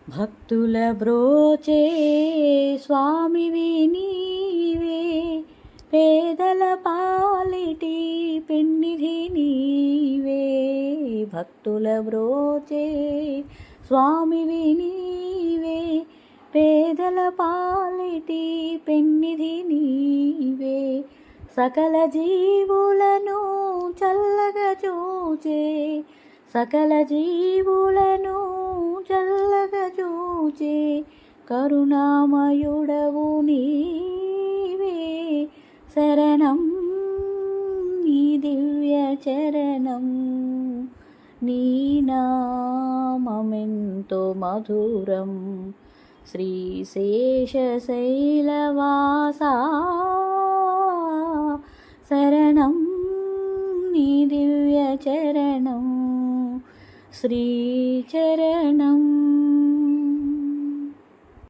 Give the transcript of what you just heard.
భక్తుల బ్రోచే స్వామివి నీవే, పేదల పాలిటి పెన్నిధి నీవే. భక్తుల బ్రోచే స్వామివి నీవే, పేదల పాలిటి పెన్నిధి నీవే. సకల జీవులను చల్లగా చూచే, సకల జీవులను చల్లగా చూచే కరుణామయుడవు నీవే. శరణం నీ దివ్య చరణం, నీ నామమెంతో మధురం. శ్రీశేషశైలవాసా శరణం నీ దివ్య చరణం, శ్రీచరణం.